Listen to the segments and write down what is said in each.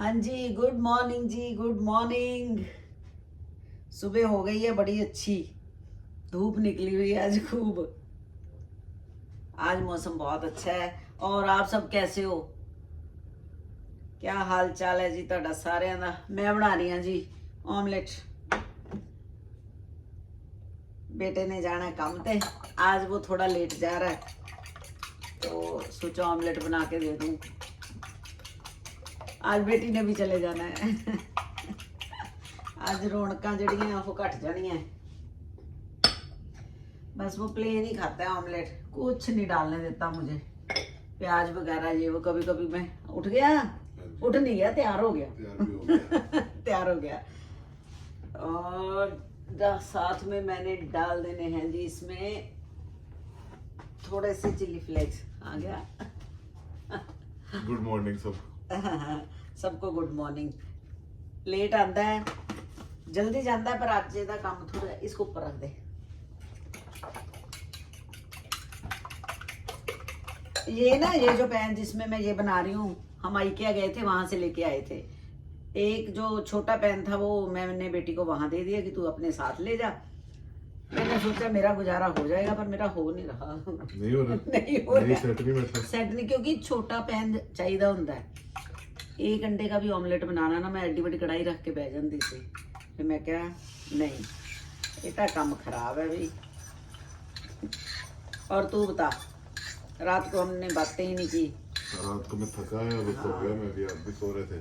हाँ जी, good morning जी, good morning. सुबह हो गई है बड़ी अच्छी, धूप निकली हुई है आज खूब। आज मौसम बहुत अच्छा है। और आप सब कैसे हो? क्या हाल चाल है जी ਤੁਹਾਡਾ ਸਾਰਿਆਂ ਦਾ? मैं बना रही हाँ जी ऑमलेट। बेटे ने जाना है काम पे, आज वो थोड़ा लेट जा रहा है तो सोचा ऑमलेट बना के दे दूं। आज बेटी ने भी चले जाना है आज रौनक जड़ियाँ वो घट जानियां। बस वो प्लेन ही खाता है ऑमलेट, कुछ नहीं डालने देता मुझे, प्याज वगैरह ये वो। कभी कभी मैं उठ गया, उठ नहीं गया, तैयार हो गया तैयार हो गया। और साथ में मैंने डाल देने हैं जी इसमें थोड़े से चिली फ्लेक्स। आ गया गुड मॉर्निंग सब सबको गुड मॉर्निंग। लेट आता है, जल्दी जाता है, पर आज का काम थोड़ा। इसको ऊपर रख दे। ये ना, ये जो पैन जिसमें मैं ये बना रही हूँ, हम आइकिया गए थे, वहां से लेके आए थे। एक जो छोटा पैन था वो मैंने बेटी को वहां दे दिया कि तू अपने साथ ले जा। मैंने सोचा मेरा गुजारा हो जाएगा, पर मेरा हो नहीं रहा नहीं हो रहा नहीं हो रहा सेट नहीं, क्योंकि छोटा पैन चाहिए होता है। एक अंडे का भी ऑमलेट बनाना ना, मैं एड्डी बड़ी कढ़ाई रख के बह जाती थी। फिर मैं क्या, नहीं इतना काम खराब है भाई। और तू बता, रात को हमने बातें ही नहीं की। रात को मैं थका है, अब सो गया मैं भी, आप भी सो रहे थे।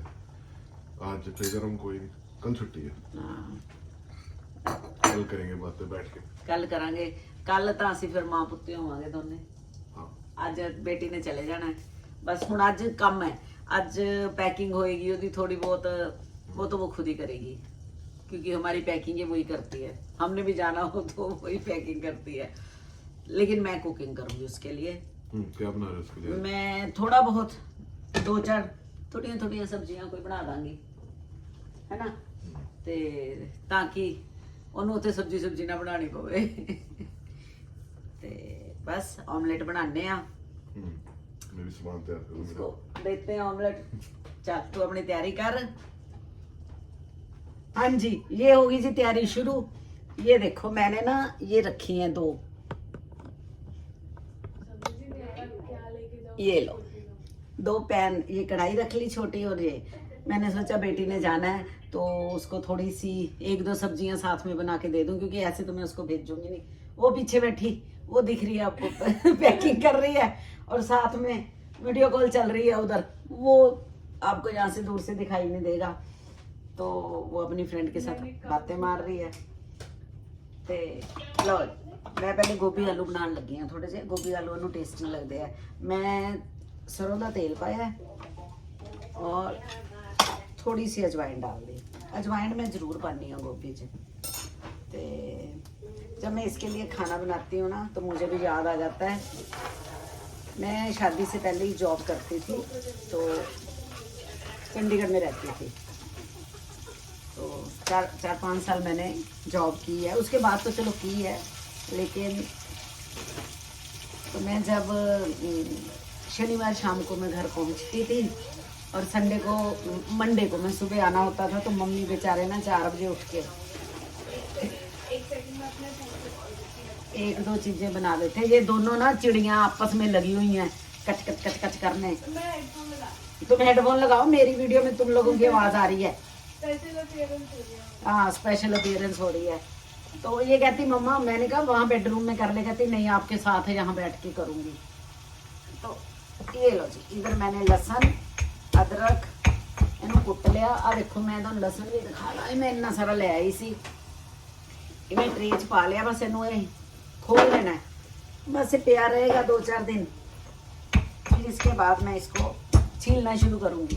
आज फिर हम कोई नहीं, कल छुट्टी है। कल करेंगे बातें बैठ के। कल करांगे, कल तो असि फिर मां पुत्ती होवांगे दोने। हाँ। आज बेटी ने चले जाना है, बस हुण अज कम है। अज पैकिंग होएगी ओदी थोड़ी बहुत, वो तो वो खुद ही करेगी, क्योंकि हमारी पैकिंग है वही करती है। हमने भी जाना हो तो वही पैकिंग करती है, लेकिन मैं कुकिंग करूंगी उसके लिए। क्या बना रहे हो उसके लिए? मैं थोड़ा बहुत, दो चार थोड़ियां थोड़ियां सब्जियां कोई बना दांगी, है ना, ते ताकि ਉਹਨੂੰ ਉੱਥੇ सब्जी ना बनानी पवे ते बस ऑमलेट बनाने आ। मैं भी सामान तैयार करूं। इसको देते हैं ऑमलेट। चल तू अपनी तैयारी कर। हाँ जी, ये होगी जी तैयारी शुरू। ये देखो मैंने ना ये रखी हैं दो, ये लो दो पैन, ये कढ़ाई रख ली छोटी, और ये मैंने सोचा बेटी ने जाना है तो उसको थोड़ी सी एक दो सब्जियां साथ में बना के दे दूं, क्योंकि ऐसे तो मैं उसको भेजूंगी नहीं। वो पीछे बैठी, वो दिख रही है आपको पैकिंग कर रही है, और साथ में वीडियो कॉल चल रही है उधर। वो आपको यहाँ से दूर से दिखाई नहीं देगा, तो वो अपनी फ्रेंड के साथ बातें मार रही है। ते लो, मैं पहले गोभी आलू बनाने लगी हाँ। थोड़े से गोभी आलू नू टेस्टी लगते हैं। मैं सरों का तेल पाया और थोड़ी सी अजवाइन डाल दी। अजवाइन मैं ज़रूर पानी हूँ गोभी च। तो जब मैं इसके लिए खाना बनाती हूँ ना, तो मुझे भी याद आ जाता है, मैं शादी से पहले ही जॉब करती थी, तो चंडीगढ़ में रहती थी। तो चार पाँच साल मैंने जॉब की है। उसके बाद तो चलो की है, लेकिन तो मैं जब शनिवार शाम को मैं घर पहुंचती थी, और संडे को, मंडे को मैं सुबह आना होता था, तो मम्मी बेचारे ना 4 बजे उठ के एक दो चीजें बना देते। ये दोनों ना चिड़ियां आपस में लगी हुई हैं, कच कच कच कच करने। तुम हेडफोन लगाओ, मेरी वीडियो में तुम लोगों की आवाज आ रही है। हाँ, स्पेशल अपीयरेंस हो रही है। तो ये कहती मम्मा, मैंने कहा वहाँ बेडरूम में कर ले। कहती नहीं, आपके साथ है, यहाँ बैठ के करूँगी। तो ये लो जी, इधर मैंने लहसुन अदरक इन्हों कुट लिया। आ देखो, मैं तो लहसुन भी दिखा ला, मैं इन्ना सारा ले आई सी, मैं ट्रे च पा लिया। बस इनू खोल लेना है, बस पिया रहेगा 2-4 दिन। फिर इसके बाद मैं इसको छीलना शुरू करूँगी,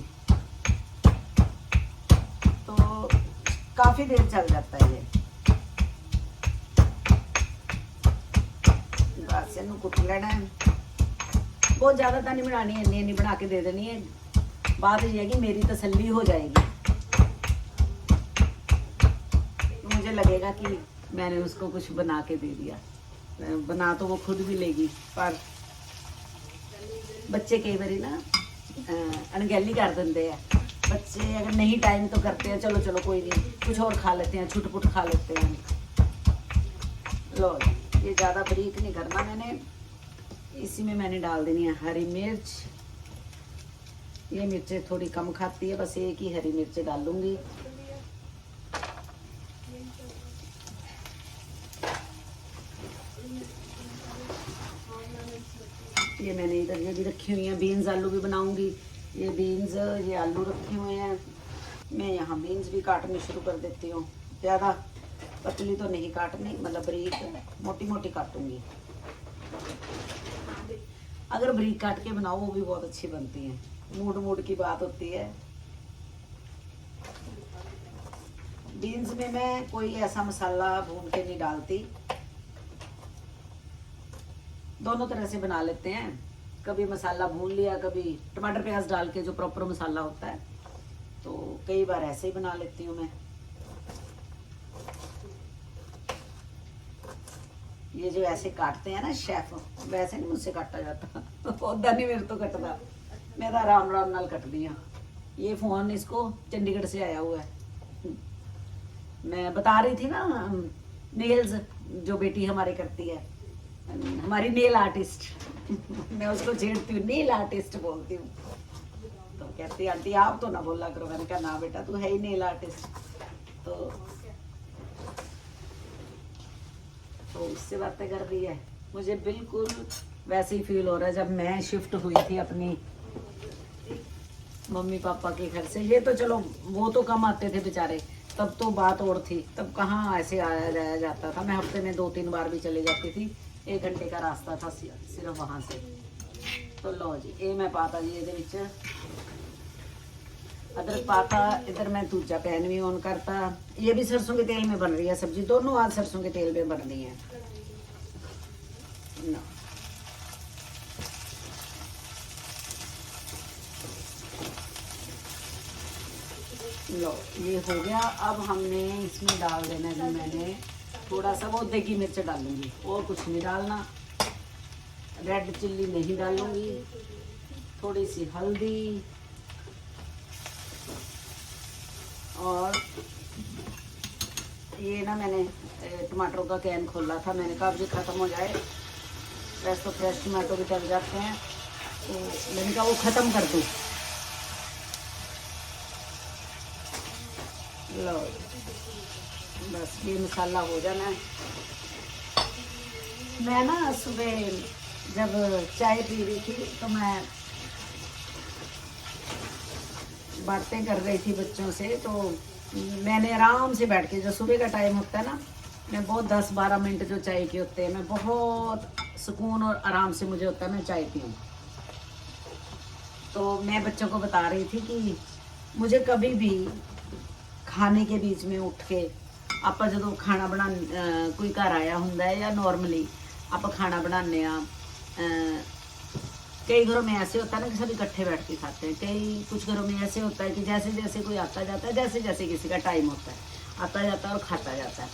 तो काफ़ी देर चल जाता है ये। बस इनू कुट लेना है, बहुत ज़्यादा तो नहीं बनानी है, इन्नी बना के दे देनी है। बात यह है कि मेरी तसल्ली हो जाएगी, तो मुझे लगेगा कि मैंने उसको कुछ बना के दे दिया। बना तो वो खुद भी लेगी, पर बच्चे कई बारी ना अणगहली कर देंगे है। बच्चे अगर नहीं टाइम तो करते हैं, चलो चलो कोई नहीं, कुछ और खा लेते हैं, छुट पुट खा लेते हैं। लो ये ज़्यादा बारीक नहीं करना मैंने। इसी में मैंने डाल देनी है हरी मिर्च। ये मिर्चें थोड़ी कम खाती है, बस एक ही हरी मिर्च डालूंगी। ये मैंने इधर ये भी रखी हुई हैं, बीन्स आलू भी बनाऊंगी। ये बीन्स, ये आलू रखे हुए हैं। मैं यहाँ बीन्स भी काटनी शुरू कर देती हूँ। ज़्यादा पतली तो नहीं काटनी, मतलब बारीक मोटी मोटी काटूंगी। अगर बारीक काट के बनाओ वो भी बहुत अच्छी बनती है, मूड मूड की बात होती है। बीन्स में मैं कोई ऐसा मसाला भून के नहीं डालती, दोनों तरह से बना लेते हैं। कभी मसाला भून लिया, कभी टमाटर प्याज डाल के जो प्रॉपर मसाला होता है, तो कई बार ऐसे ही बना लेती हूँ मैं। ये जो ऐसे काटते हैं ना शेफ, वैसे नहीं मुझसे काटा जाता ओदा नहीं मेरे तो कटदा, मैं तो आराम आराम नाल कट दिया। ये फोन इसको चंडीगढ़ से आया हुआ है। मैं बता रही थी ना, नेल्स जो बेटी हमारे करती है, हमारी नेल आर्टिस्ट मैं उसको छेड़ती हूँ, नेल आर्टिस्ट बोलती हूँ। तो कहती है आंटी आप तो ना बोला करो। मैंने कहा ना बेटा, तू है ही नेल आर्टिस्ट। तो उससे बातें कर रही है। मुझे बिल्कुल वैसे ही फील हो रहा है जब मैं शिफ्ट हुई थी अपनी मम्मी पापा के घर से। ये तो चलो वो तो कम आते थे बेचारे, तब तो बात और थी, तब कहाँ ऐसे आया जाया जाता था। मैं हफ्ते में 2-3 बार भी चले जाती थी, 1 घंटे का रास्ता था सिर्फ वहाँ से। तो लो जी, ये मैं पाता जी ये अदरक पाता। इधर मैं दूजा पैन भी ऑन करता। ये भी सरसों के तेल में बन रही है सब्जी, दोनों आज सरसों के तेल में बन रही है ना। लो ये हो गया। अब हमने इसमें डाल देना है, मैंने थोड़ा सा वो देगी मिर्च डालूंगी, और कुछ नहीं डालना। रेड चिल्ली नहीं डालूंगी, थोड़ी सी हल्दी, और ये ना मैंने टमाटरों का कैन खोला था, मैंने कहा अब ये ख़त्म हो जाए। वैसे तो फ्रेश टमाटो भी चल जाते हैं, तो मैंने कहा वो ख़त्म कर दूँ। लो बस ये मसाला हो जाना है। मैं ना सुबह जब चाय पी रही थी तो मैं बातें कर रही थी बच्चों से, तो मैंने आराम से बैठ के, जो सुबह का टाइम होता है ना, मैं बहुत 10-12 मिनट जो चाय के होते हैं, मैं बहुत सुकून और आराम से मुझे होता है मैं चाय पीऊँ। तो मैं बच्चों को बता रही थी कि मुझे कभी भी खाने के बीच में उठ के आप जो खाना बना कोई घर आया होंगे या नॉर्मली आप खाना बनाने कई घरों में ऐसे होता है ना कि सब इकट्ठे बैठ के खाते हैं। कई कुछ घरों में ऐसे होता है कि जैसे जैसे कोई आता जाता है, जैसे जैसे किसी का टाइम होता है, आता जाता है और खाता जाता है।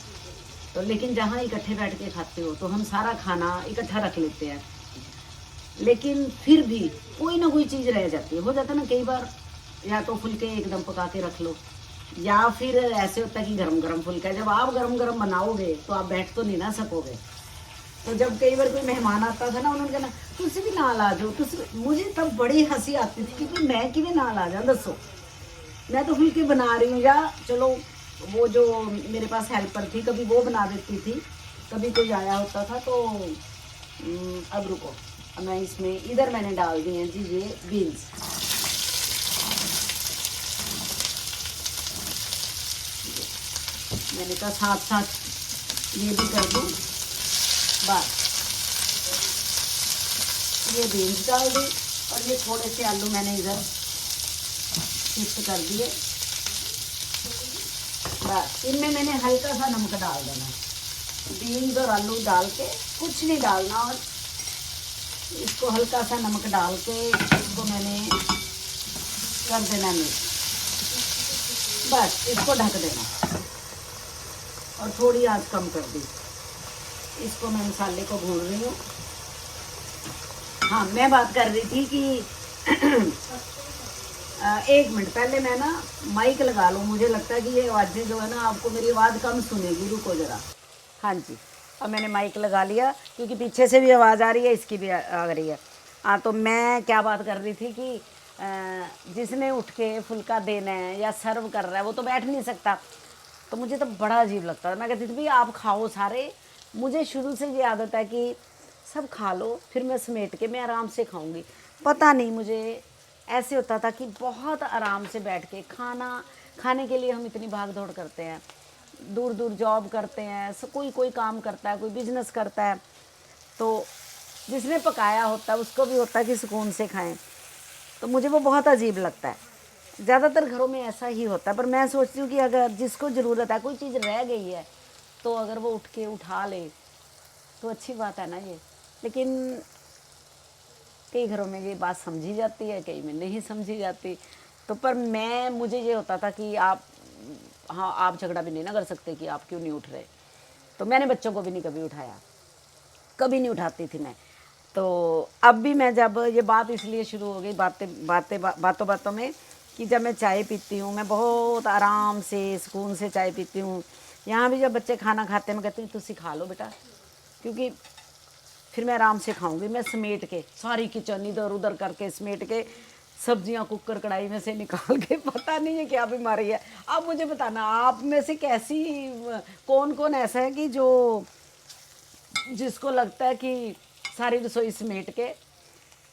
तो लेकिन जहाँ इकट्ठे बैठ के खाते हो तो हम सारा खाना इकट्ठा रख लेते हैं, लेकिन फिर भी कोई ना कोई चीज़ रह जाती है। हो जाता है ना कई बार, या तो फुलके एकदम पका के रख लो, या फिर ऐसे होता है कि गरम गरम फुलका है। जब आप गरम गरम बनाओगे तो आप बैठ तो नहीं ना सकोगे। तो जब कई बार कोई मेहमान आता था ना, उन्होंने कहना तुझसे भी नाल आ जाओ, तुझसे। मुझे तब बड़ी हंसी आती थी कि मैं कि नाल आ जाऊँ, दसो मैं तो फुलके बना रही हूँ। या चलो वो जो मेरे पास हेल्पर थी, कभी वो बना देती थी, कभी कोई आया होता था। तो अब रुको, अब मैं इसमें इधर मैंने डाल दी हैं जी ये बीन्स। मैंने कहा साथ साथ ये भी कर दूँ। बस ये बीन्स डाल दी, और ये थोड़े से आलू मैंने इधर शिफ्ट कर दिए। बस इनमें मैंने हल्का सा नमक डाल देना। बीन्स और आलू डाल के कुछ नहीं डालना, और इसको हल्का सा नमक डाल के इसको मैंने कर देना मिक्स। बस इसको ढक देना और थोड़ी आंच कम कर दी। इसको मैं मसाले को भून रही हूँ। हाँ, मैं बात कर रही थी कि एक मिनट पहले मैं ना माइक लगा लूँ, मुझे लगता है कि ये आवाज़ें जो है ना आपको मेरी आवाज़ कम सुनेगी, रुको ज़रा। हाँ जी, अब मैंने माइक लगा लिया क्योंकि पीछे से भी आवाज़ आ रही है, इसकी भी आ रही है। हाँ, तो मैं क्या बात कर रही थी कि जिसने उठ के फुल्का देना है या सर्व कर रहा है वो तो बैठ नहीं सकता। तो मुझे तो बड़ा अजीब लगता है। मैं कहती थी भाई आप खाओ सारे, मुझे शुरू से ये आदत है कि सब खा लो फिर मैं समेट के मैं आराम से खाऊंगी। पता नहीं मुझे ऐसे होता था कि बहुत आराम से बैठ के खाना खाने के लिए हम इतनी भाग दौड़ करते हैं, दूर दूर जॉब करते हैं, कोई कोई काम करता है, कोई बिजनेस करता है, तो जिसने पकाया होता है उसको भी होता है कि सुकून से खाएं। तो मुझे वो बहुत अजीब लगता है। ज़्यादातर घरों में ऐसा ही होता है, पर मैं सोचती हूँ कि अगर जिसको ज़रूरत है, कोई चीज़ रह गई है, तो अगर वो उठ के उठा ले तो अच्छी बात है ना ये। लेकिन कई घरों में ये बात समझी जाती है, कई में नहीं समझी जाती। तो पर मुझे ये होता था कि आप, हाँ, आप झगड़ा भी नहीं ना कर सकते कि आप क्यों नहीं उठ रहे। तो मैंने बच्चों को भी नहीं कभी उठाया, कभी नहीं उठाती थी मैं। तो अब भी मैं, जब ये बात इसलिए शुरू हो गई बातों बातों में, कि जब मैं चाय पीती हूँ मैं बहुत आराम से सुकून से चाय पीती हूँ। यहाँ भी जब बच्चे खाना खाते हैं मैं कहती हूँ तुम सिखा लो बेटा, क्योंकि फिर मैं आराम से खाऊंगी। मैं समेट के सारी किचन इधर उधर करके समेट के सब्जियां कुकर कढ़ाई में से निकाल के, पता नहीं है क्या बीमारी है। अब मुझे बताना आप में से कैसी, कौन कौन ऐसा है कि जो जिसको लगता है कि सारी रसोई समेट के,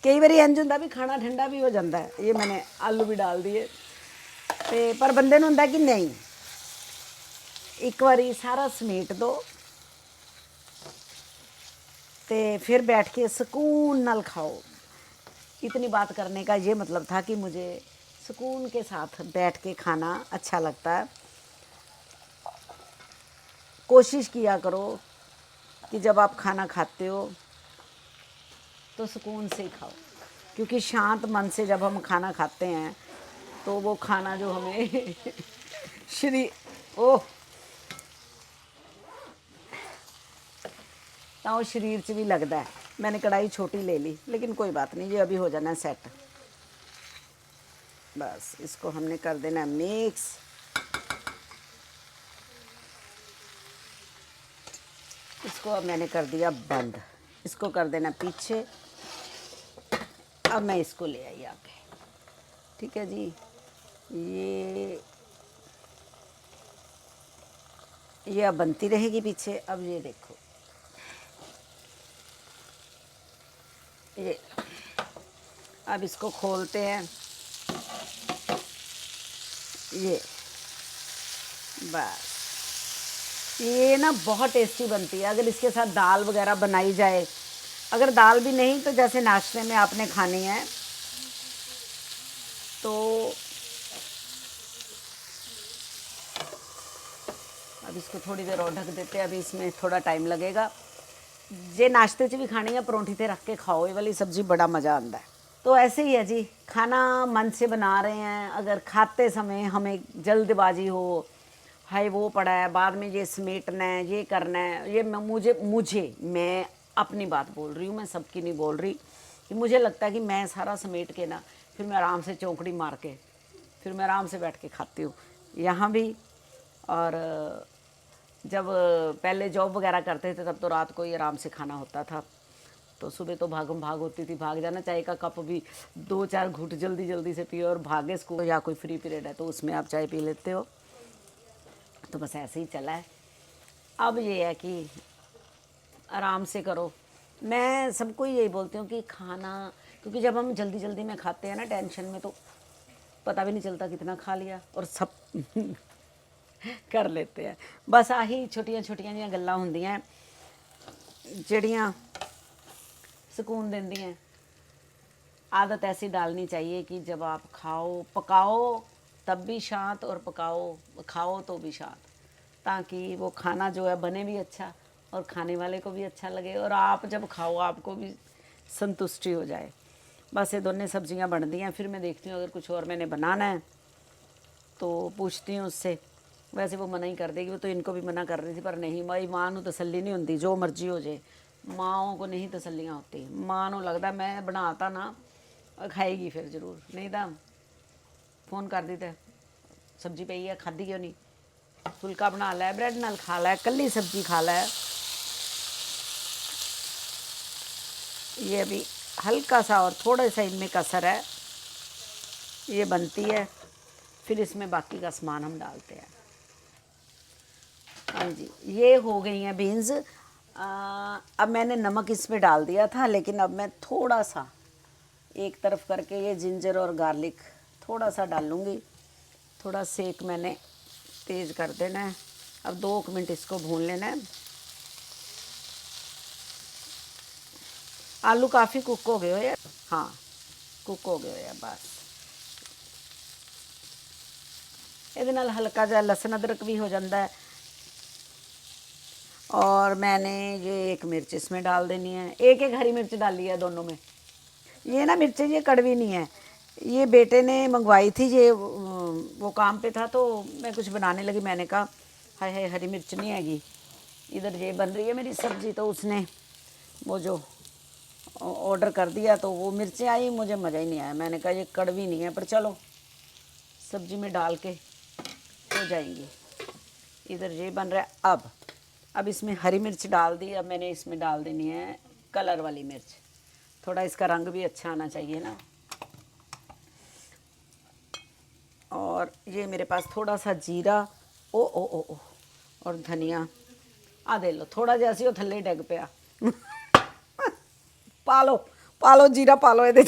कई बार इंज होंदा भी खाना ठंडा भी हो जाता है। ये मैंने आलू भी डाल दिए, ते पर बंदे नूं हुंदा कि नहीं एक बारी सारा समेट दो ते फिर बैठ के सुकून नाल खाओ। इतनी बात करने का ये मतलब था कि मुझे सुकून के साथ बैठ के खाना अच्छा लगता है। कोशिश किया करो कि जब आप खाना खाते हो तो सुकून से ही खाओ, क्योंकि शांत मन से जब हम खाना खाते हैं तो वो खाना जो हमें ओह ਤਾਂ ਉਹ शरीर च भी लगता है। मैंने कढ़ाई छोटी ले ली, लेकिन कोई बात नहीं, ये अभी हो जाना सेट। बस इसको हमने कर देना मिक्स। इसको अब मैंने कर दिया बंद, इसको कर देना पीछे। अब मैं इसको ले आई आके, ठीक है जी। ये अब बनती रहेगी पीछे। अब ये देखो, ये अब इसको खोलते हैं। ये बस, ये ना बहुत टेस्टी बनती है अगर इसके साथ दाल वगैरह बनाई जाए। अगर दाल भी नहीं तो जैसे नाश्ते में आपने खानी है तो अब इसको थोड़ी देर और ढक देते हैं। अभी इसमें थोड़ा टाइम लगेगा। जे नाश्ते च भी खानी है परोंठी ते रख के खाओ, ये वाली सब्ज़ी बड़ा मज़ा आता है। तो ऐसे ही है जी, खाना मन से बना रहे हैं। अगर खाते समय हमें जल्दबाजी हो, हाय वो पड़ा है बाद में ये समेटना है, ये करना है, ये मैं अपनी बात बोल रही हूँ, मैं सबकी नहीं बोल रही। कि मुझे लगता है कि मैं सारा समेट के ना फिर मैं आराम से चौंकड़ी मार के फिर मैं आराम से बैठ के खाती हूँ यहाँ भी। और जब पहले जॉब वगैरह करते थे तब तो रात को ही आराम से खाना होता था। तो सुबह तो भागम भाग होती थी, भाग जाना, चाय का कप भी 2-4 घूंट जल्दी जल्दी से पियो और भागे स्कूल, या कोई फ्री पीरियड है तो उसमें आप चाय पी लेते हो। तो बस ऐसे ही चला है। अब ये है कि आराम से करो। मैं सबको यही बोलती हूँ कि खाना, क्योंकि जब हम जल्दी जल्दी में खाते हैं ना टेंशन में, तो पता भी नहीं चलता कितना खा लिया और सब कर लेते हैं। बस आही छोटियां छोटियां जिहियां गल्लां हुंदियां ਜਿਹੜੀਆਂ सुकून देंदियां। आदत ऐसी डालनी चाहिए कि जब आप पकाओ तब भी शांत, और खाओ तो भी शांत, ताकि वो खाना जो है बने भी अच्छा और खाने वाले को भी अच्छा लगे, और आप जब खाओ आपको भी संतुष्टि हो जाए। बस ये दोनों सब्जियां बन दी हैं। फिर मैं देखती हूँ अगर कुछ और मैंने बनाना है तो पूछती हूँ उससे। वैसे वो मना ही कर देगी, वो तो इनको भी मना कर रही थी, पर नहीं, माई माँ को तसल्ली नहीं होती, जो मर्जी हो जाए माओं को नहीं तसल्लियाँ होती। माँ को लगता मैं बनाता ना खाएगी फिर जरूर, नहीं तो फोन कर दी थे सब्जी पई है खाधी क्यों नहीं, फुलका बना लै, ब्रेड नाल खा लै, कल्ली सब्जी खा लै। ये अभी हल्का सा और थोड़ा सा इनमें कसर है, ये बनती है, फिर इसमें बाकी का सामान हम डालते हैं। हाँ जी, ये हो गई हैं बीन्स। अब मैंने नमक इसमें डाल दिया था, लेकिन अब मैं थोड़ा सा एक तरफ करके ये जिंजर और गार्लिक थोड़ा सा डालूँगी। थोड़ा सेक मैंने तेज़ कर देना है। अब 2 मिनट इसको भून लेना है। आलू काफ़ी कुक हो गए हो, हाँ कुक हो गए हो बस। ਇਹਦੇ ਨਾਲ हल्का ਜਿਹਾ लहसुन अदरक भी हो जाता है। और मैंने ये एक मिर्च इसमें डाल देनी है, एक एक हरी मिर्च डाली है दोनों में। ये ना मिर्चें ये कड़वी नहीं है, ये बेटे ने मंगवाई थी, ये वो काम पे था तो मैं कुछ बनाने लगी, मैंने कहा हाय हाय हरी मिर्च नहीं हैगी। इधर ये बन रही है मेरी सब्ज़ी, तो उसने वो जो ऑर्डर कर दिया तो वो मिर्चें आई, मुझे मज़ा ही नहीं आया। मैंने कहा ये कड़वी नहीं है, पर चलो सब्ज़ी में डाल के हो जाएंगी। इधर ये बन रहा है। अब इसमें हरी मिर्च डाल दी। अब मैंने इसमें डाल देनी है कलर वाली मिर्च, थोड़ा इसका रंग भी अच्छा आना चाहिए ना। और ये मेरे पास थोड़ा सा जीरा ओ ओ ओ ओ और धनिया आ दे लो, थोड़ा जैसी वो थल्ले डिग पिया पा लो जीरा पा लो ये।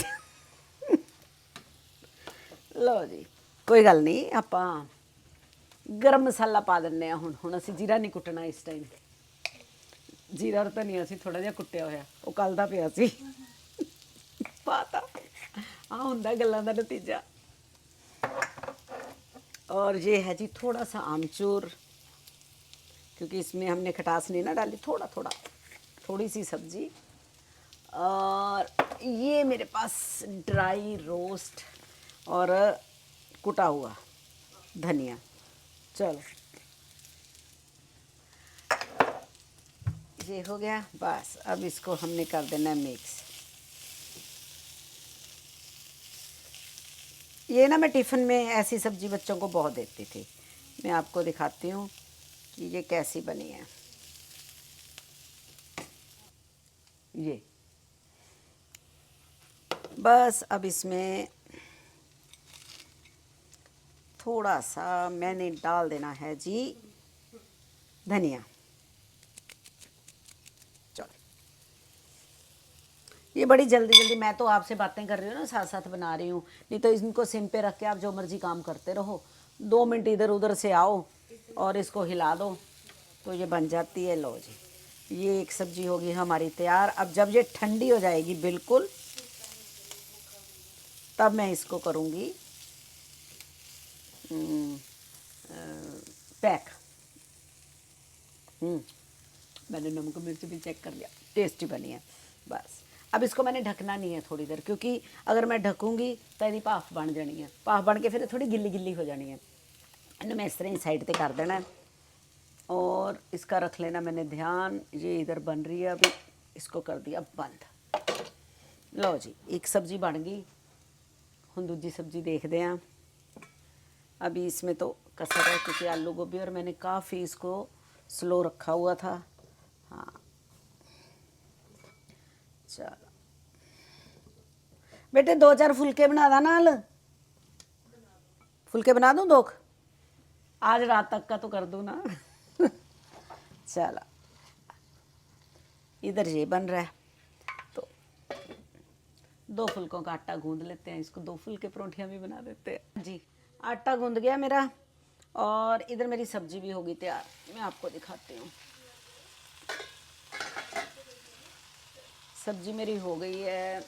लो जी कोई गल नहीं, ਆਪਾਂ गरम मसाला पा दिंने हुण असीं जीरा नहीं कुटना इस टाइम। जीरा और धनिया असीं थोड़ा जिहा कुट्टिया होया, वो कल दा पिया सी पाता। हाँ हुंदा गल्लां दा नतीजा। और ये है जी थोड़ा सा आमचूर, क्योंकि इसमें हमने खटास नहीं ना डाली, थोड़ा थोड़ा थोड़ी सी सब्जी। और ये मेरे पास ड्राई रोस्ट और कुटा हुआ धनिया। चलो ये हो गया बस। अब इसको हमने कर देना है मिक्स। ये ना मैं टिफ़िन में ऐसी सब्ज़ी बच्चों को बहुत देती थी। मैं आपको दिखाती हूँ कि ये कैसी बनी है। ये बस अब इसमें थोड़ा सा मैंने डाल देना है जी धनिया। चलो ये बड़ी जल्दी जल्दी, मैं तो आपसे बातें कर रही हूँ ना, साथ साथ बना रही हूँ, नहीं तो इनको सिम पे रख के आप जो मर्जी काम करते रहो। 2 मिनट इधर उधर से आओ और इसको हिला दो तो ये बन जाती है। लो जी ये एक सब्ज़ी होगी हमारी तैयार। अब जब ये ठंडी हो जाएगी बिल्कुल, तब मैं इसको करूँगी पैक। मैंने नमक मिर्च भी चेक कर लिया, टेस्टी बनी है। बस अब इसको मैंने ढकना नहीं है थोड़ी देर, क्योंकि अगर मैं ढकूँगी तो यदि भाफ बन जानी है, भाफ बन के फिर थोड़ी गिल्ली गिल्ली हो जानी है। इन्हें मैं इस तरह ही साइड पे कर देना है और इसका रख लेना मैंने ध्यान। ये इधर बन रही है, अभी इसको कर दिया बंद। लो जी एक सब्जी बन गई। हुण दूजी सब्जी देखते हैं। अभी इसमें तो कसर है, क्योंकि आलू गोभी और मैंने काफ़ी इसको स्लो रखा हुआ था। हाँ चलो बेटे 2-4 फुलके बना दा नाल, फुलके बना दूँ 2, आज रात तक का तो कर दूँ ना चलो इधर ये बन रहा है, तो 2 फुलकों का आटा गूंद लेते हैं, इसको 2 फुलके परोंठियाँ भी बना देते हैं जी। आटा गूंद गया मेरा और इधर मेरी सब्जी भी होगी तैयार। मैं आपको दिखाती हूँ, सब्जी मेरी हो गई है,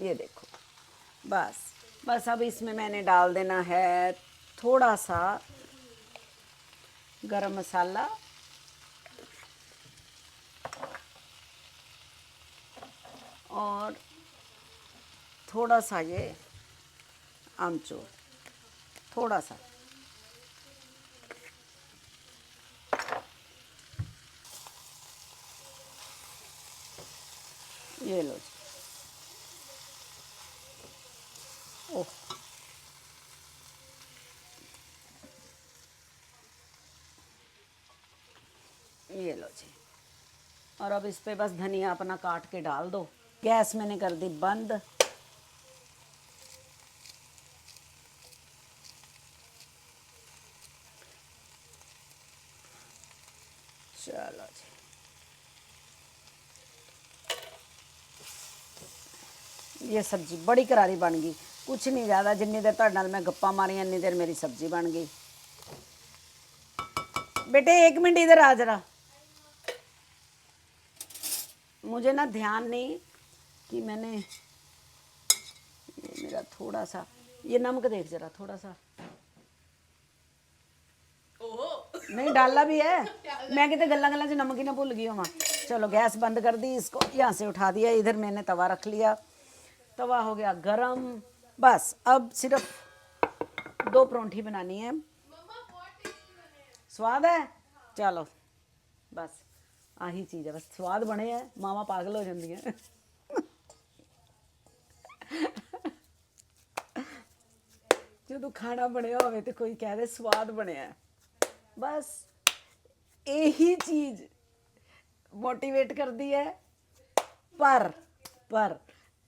ये देखो। बस बस अब इसमें मैंने डाल देना है थोड़ा सा गरम मसाला और थोड़ा सा ये आमचूर, थोड़ा सा। ये लो जी ये लो जी। और अब इस पे बस धनिया अपना काट के डाल दो। गैस मैंने कर दी बंद। चलो जी, ये सब्जी बड़ी करारी बन गई। कुछ नहीं ज़्यादा, जिन्नी देर तुहाडे नाल मैं गप्पा मारियां इन्नी देर मेरी सब्जी बन गई। बेटे 1 मिनट इधर आ जरा। मुझे ना ध्यान नहीं कि मैंने ये मेरा थोड़ा सा ये नमक देख जरा, थोड़ा सा नहीं डाला भी है। मैं कितने गल्ला गल्ला च नमक ही ना भूल गई हूँ। चलो गैस बंद कर दी, इसको यहाँ से उठा दिया। इधर मैंने तवा रख लिया, तवा हो गया गरम। बस अब सिर्फ 2 परौंठी बनानी है। स्वाद है, चलो बस आही चीज़ है, बस स्वाद बने है मावा पागल हो जाती है। जो खाना बनया हो तो कोई कह दे स्वाद बनया, बस यही चीज़ मोटिवेट कर दी है। पर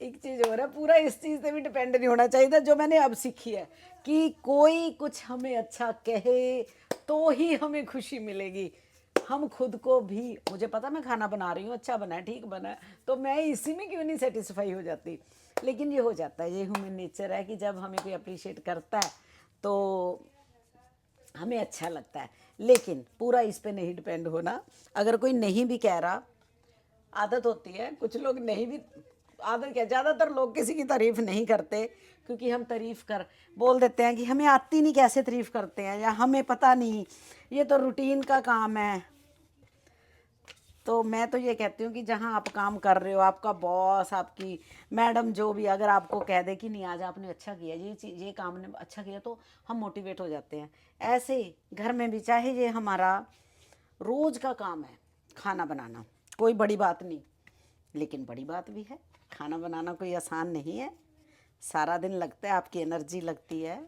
एक चीज़ और है, पूरा इस चीज़ से भी डिपेंड नहीं होना चाहिए। जो मैंने अब सीखी है कि कोई कुछ हमें अच्छा कहे तो ही हमें खुशी मिलेगी। हम खुद को भी, मुझे पता मैं खाना बना रही हूँ, अच्छा बना है, ठीक बना है, तो मैं इसी में क्यों नहीं सेटिस्फाई हो जाती। लेकिन ये हो जाता है, ये ह्यूमन नेचर है कि जब हमें कोई अप्रिशिएट करता है तो हमें अच्छा लगता है। लेकिन पूरा इस पे नहीं डिपेंड होना। अगर कोई नहीं भी कह रहा, आदत होती है, कुछ लोग नहीं भी, आदत क्या, ज़्यादातर लोग किसी की तारीफ़ नहीं करते क्योंकि हम तारीफ़ कर बोल देते हैं कि हमें आती नहीं, कैसे तारीफ़ करते हैं, या हमें पता नहीं, ये तो रूटीन का काम है। तो मैं तो ये कहती हूँ कि जहाँ आप काम कर रहे हो, आपका बॉस, आपकी मैडम, जो भी अगर आपको कह दे कि नहीं आज आपने अच्छा किया, ये चीज़, ये काम ने अच्छा किया, तो हम मोटिवेट हो जाते हैं। ऐसे ही घर में भी, चाहे ये हमारा रोज़ का काम है खाना बनाना, कोई बड़ी बात नहीं, लेकिन बड़ी बात भी है, खाना बनाना कोई आसान नहीं है। सारा दिन लगता है, आपकी एनर्जी लगती है,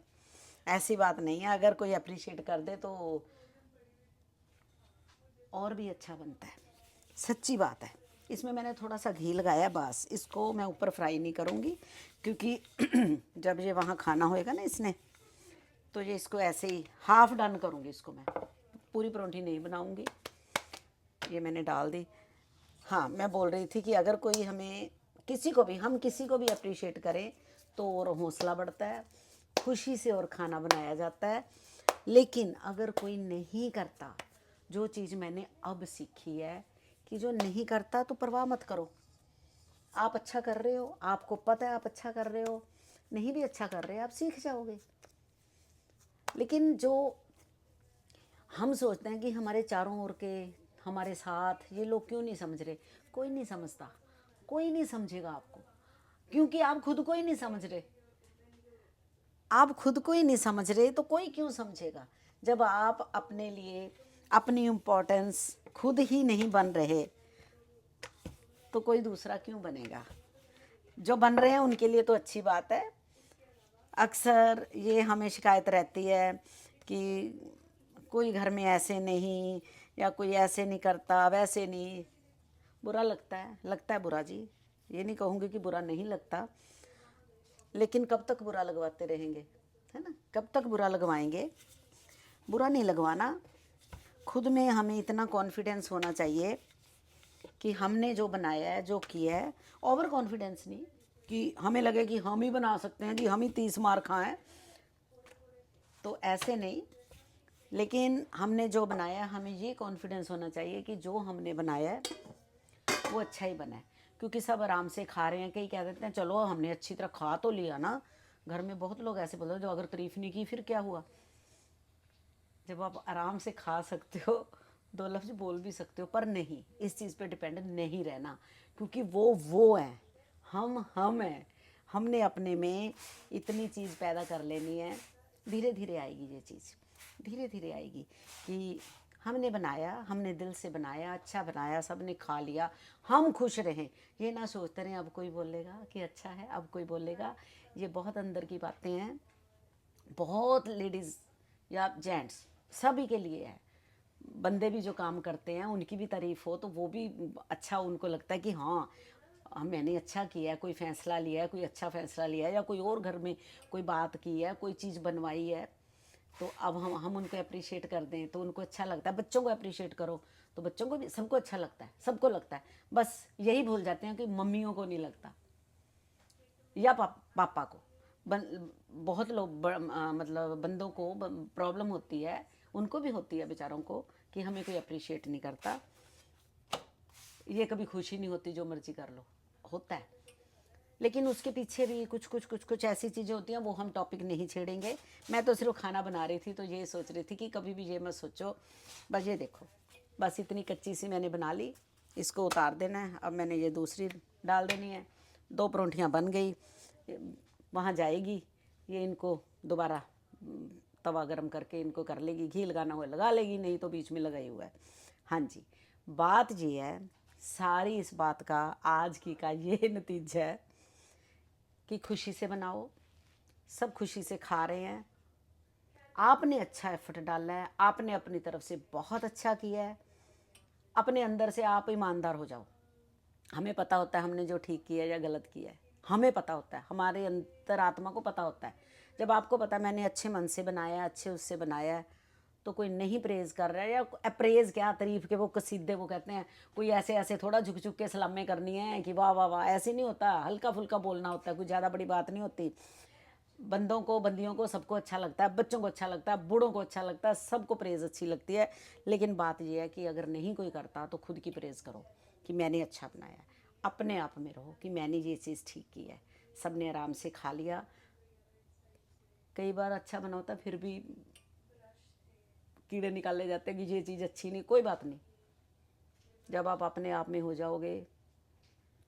ऐसी बात नहीं है। अगर कोई अप्रिशिएट कर दे तो और भी अच्छा बनता है, सच्ची बात है। इसमें मैंने थोड़ा सा घी लगाया, बस इसको मैं ऊपर फ्राई नहीं करूँगी क्योंकि जब ये वहाँ खाना होएगा ना इसने, तो ये इसको ऐसे ही हाफ़ डन करूँगी। इसको मैं पूरी परौंठी नहीं बनाऊँगी। ये मैंने डाल दी। हाँ, मैं बोल रही थी कि अगर कोई हमें, किसी को भी, हम किसी को भी अप्रिशिएट करें तो और हौसला बढ़ता है, खुशी से और खाना बनाया जाता है। लेकिन अगर कोई नहीं करता, जो चीज़ मैंने अब सीखी है कि जो नहीं करता तो परवाह मत करो। आप अच्छा कर रहे हो, आपको पता है आप अच्छा कर रहे हो, नहीं भी अच्छा कर रहे आप सीख जाओगे। लेकिन जो हम सोचते हैं कि हमारे चारों ओर के, हमारे साथ ये लोग क्यों नहीं समझ रहे, कोई नहीं समझता, कोई नहीं समझेगा आपको, क्योंकि आप खुद को ही नहीं समझ रहे। आप खुद को ही नहीं समझ रहे तो कोई क्यों समझेगा। जब आप अपने लिए अपनी इम्पोर्टेंस खुद ही नहीं बन रहे तो कोई दूसरा क्यों बनेगा। जो बन रहे हैं उनके लिए तो अच्छी बात है। अक्सर ये हमें शिकायत रहती है कि कोई घर में ऐसे नहीं, या कोई ऐसे नहीं करता, वैसे नहीं। बुरा लगता है बुरा जी, ये नहीं कहूँगी कि बुरा नहीं लगता, लेकिन कब तक बुरा लगवाते रहेंगे, है ना, कब तक बुरा लगवाएंगे। बुरा नहीं लगवाना। खुद में हमें इतना कॉन्फिडेंस होना चाहिए कि हमने जो बनाया है, जो किया है, ओवर कॉन्फिडेंस नहीं कि हमें लगे कि हम ही बना सकते हैं, कि हम ही 30 मार खाएं, तो ऐसे नहीं। लेकिन हमने जो बनाया, हमें ये कॉन्फिडेंस होना चाहिए कि जो हमने बनाया है वो अच्छा ही बना है। क्योंकि सब आराम से खा रहे हैं, कई कह देते हैं चलो हमने अच्छी तरह खा तो लिया ना। घर में बहुत लोग ऐसे बोलते हैं जो अगर तारीफ नहीं की फिर क्या हुआ। जब आप आराम से खा सकते हो, 2 लफ्ज़ बोल भी सकते हो, पर नहीं, इस चीज़ पे डिपेंड नहीं रहना, क्योंकि वो है, हम हैं। हमने अपने में इतनी चीज़ पैदा कर लेनी है। धीरे धीरे आएगी ये चीज़, धीरे धीरे आएगी कि हमने बनाया, हमने दिल से बनाया, अच्छा बनाया, सब ने खा लिया, हम खुश रहें। ये ना सोचते रहें अब कोई बोलेगा कि अच्छा है, अब कोई बोलेगा। ये बहुत अंदर की बातें हैं, बहुत लेडीज़ या जेंट्स सभी के लिए है। बंदे भी जो काम करते हैं उनकी भी तारीफ हो तो वो भी अच्छा उनको लगता है कि हाँ मैंने अच्छा किया है, कोई फैसला लिया है, कोई अच्छा फैसला लिया है, या कोई और घर में कोई बात की है, कोई चीज़ बनवाई है, तो अब हम उनको अप्रिशिएट कर दें तो उनको अच्छा लगता है। बच्चों को अप्रिशिएट करो तो बच्चों को भी, सबको अच्छा लगता है, सबको लगता है। बस यही भूल जाते हैं कि मम्मियों को नहीं लगता या पापा को। बहुत लोग मतलब बंदों को प्रॉब्लम होती है, उनको भी होती है बेचारों को, कि हमें कोई अप्रिशिएट नहीं करता, ये कभी खुशी नहीं होती, जो मर्जी कर लो, होता है। लेकिन उसके पीछे भी कुछ ऐसी चीज़ें होती हैं, वो हम टॉपिक नहीं छेड़ेंगे। मैं तो सिर्फ खाना बना रही थी तो ये सोच रही थी कि कभी भी ये मत सोचो। बस ये देखो, बस इतनी कच्ची सी मैंने बना ली, इसको उतार देना है। अब मैंने ये दूसरी डाल देनी है। 2 परोंठियाँ बन गई, वहाँ जाएगी, ये इनको दोबारा तवा गरम करके इनको कर लेगी, घी लगाना हुआ लगा लेगी, नहीं तो बीच में लगा ही हुआ है। हाँ जी, बात ये है, सारी इस बात का आज की का ये नतीजा है कि खुशी से बनाओ, सब खुशी से खा रहे हैं। आपने अच्छा एफर्ट डाला है, आपने अपनी तरफ से बहुत अच्छा किया है, अपने अंदर से आप ईमानदार हो जाओ। हमें पता होता है हमने जो ठीक किया या गलत किया है, हमें पता होता है, हमारे अंतरात्मा को पता होता है। जब आपको पता है मैंने अच्छे मन से बनाया, अच्छे उससे बनाया है, तो कोई नहीं प्रेज़ कर रहा है, या अप्रेज़ क्या, तारीफ़ के वो कसीदे वो कहते हैं, कोई ऐसे ऐसे थोड़ा झुक झुक के सलामें करनी है कि वाह वाह वाह, ऐसे नहीं होता, हल्का फुल्का बोलना होता है, कोई ज़्यादा बड़ी बात नहीं होती। बंदों को, बंदियों को, सबको अच्छा लगता है, बच्चों को अच्छा लगता है, बूढ़ों को अच्छा लगता है, सबको प्रेज़ अच्छी लगती है। लेकिन बात यह है कि अगर नहीं कोई करता तो खुद की प्रेज़ करो कि मैंने अच्छा बनाया है। अपने आप में रहो कि मैंने ये चीज़ ठीक की है। सब ने आराम से खा लिया। कई बार अच्छा बना होता फिर भी कीड़े निकाले जाते हैं कि ये चीज़ अच्छी नहीं, कोई बात नहीं। जब आप अपने आप में हो जाओगे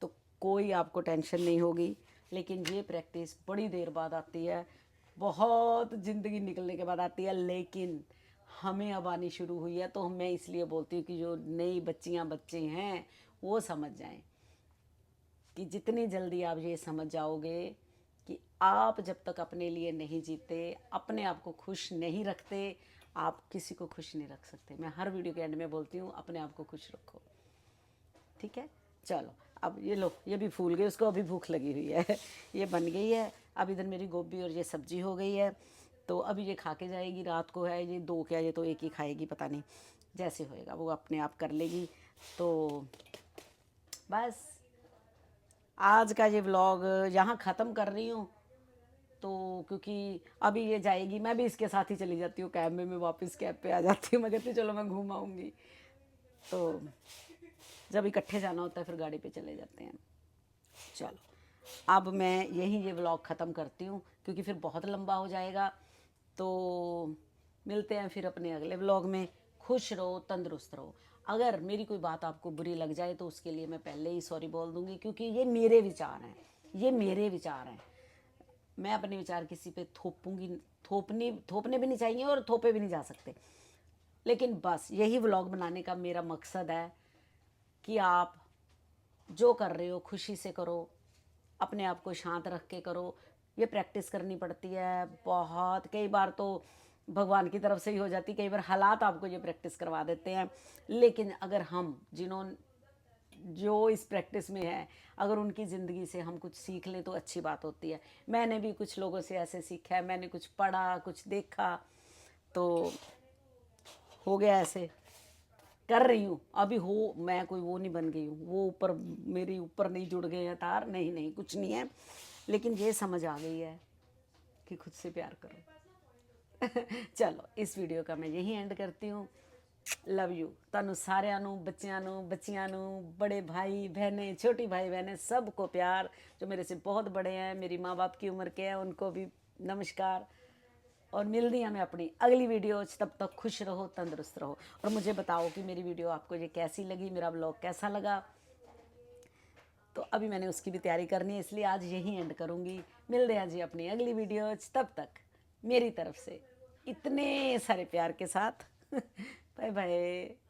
तो कोई आपको टेंशन नहीं होगी। लेकिन ये प्रैक्टिस बड़ी देर बाद आती है, बहुत ज़िंदगी निकलने के बाद आती है, लेकिन हमें अब आनी शुरू हुई है। तो मैं इसलिए बोलती हूँ कि जो नई बच्चियाँ बच्चे हैं वो समझ जाएं कि जितनी जल्दी आप ये समझ जाओगे कि आप जब तक अपने लिए नहीं जीते, अपने आप को खुश नहीं रखते, आप किसी को खुश नहीं रख सकते। मैं हर वीडियो के एंड में बोलती हूँ अपने आप को खुश रखो, ठीक है। चलो अब ये लो, ये भी फूल गई, उसको अभी भूख लगी हुई है ये बन गई है। अब इधर मेरी गोभी और ये सब्जी हो गई है, तो अभी ये खा के जाएगी। रात को है ये 2 क्या, ये तो 1 ही खाएगी, पता नहीं जैसे होएगा वो अपने आप कर लेगी। तो बस आज का ये व्लॉग यहाँ ख़त्म कर रही हूँ। तो क्योंकि अभी ये जाएगी, मैं भी इसके साथ ही चली जाती हूँ कैब में, मैं वापस कैब पे आ जाती हूँ। मैं कहती हूँ चलो मैं घूम आऊँगी। तो जब इकट्ठे जाना होता है फिर गाड़ी पे चले जाते हैं। चलो अब मैं यहीं ये व्लॉग ख़त्म करती हूँ क्योंकि फिर बहुत लंबा हो जाएगा। तो मिलते हैं फिर अपने अगले व्लॉग में। खुश रहो, तंदुरुस्त रहो। अगर मेरी कोई बात आपको बुरी लग जाए तो उसके लिए मैं पहले ही सॉरी बोल दूँगी, क्योंकि ये मेरे विचार हैं, ये मेरे विचार हैं। मैं अपने विचार किसी पे थोपूंगी, थोपने भी नहीं चाहिए और थोपे भी नहीं जा सकते। लेकिन बस यही व्लॉग बनाने का मेरा मकसद है कि आप जो कर रहे हो खुशी से करो, अपने आप को शांत रख के करो। ये प्रैक्टिस करनी पड़ती है बहुत। कई बार तो भगवान की तरफ से ही हो जाती, कई बार हालात आपको ये प्रैक्टिस करवा देते हैं। लेकिन अगर हम जो इस प्रैक्टिस में है, अगर उनकी ज़िंदगी से हम कुछ सीख लें तो अच्छी बात होती है। मैंने भी कुछ लोगों से ऐसे सीखा है, मैंने कुछ पढ़ा, कुछ देखा, तो हो गया ऐसे। कर रही हूँ अभी, हो मैं कोई वो नहीं बन गई हूँ, वो ऊपर मेरी ऊपर नहीं जुड़ गए हैं तार, नहीं नहीं कुछ नहीं है। लेकिन ये समझ आ गई है कि खुद से प्यार करो चलो इस वीडियो का मैं यही एंड करती हूँ। लव यू ਤੁਹਾਨੂੰ ਸਾਰਿਆਂ ਨੂੰ, ਬੱਚਿਆਂ ਨੂੰ, ਬੱਚੀਆਂ ਨੂੰ, बड़े भाई बहनें, छोटी भाई बहनें, सबको प्यार। जो मेरे से बहुत बड़े हैं, मेरी माँ बाप की उम्र के हैं, उनको भी नमस्कार। और मिलती हैं मैं अपनी अगली वीडियो। तब तक खुश रहो, तंदुरुस्त रहो, और मुझे बताओ कि मेरी वीडियो आपको ये कैसी लगी, मेरा ब्लॉग कैसा लगा। तो अभी मैंने उसकी भी तैयारी करनी है, इसलिए आज यही एंड करूँगी। मिलते हैं जी अपनी अगली वीडियो। तब तक मेरी तरफ से इतने सारे प्यार के साथ बाय बाय।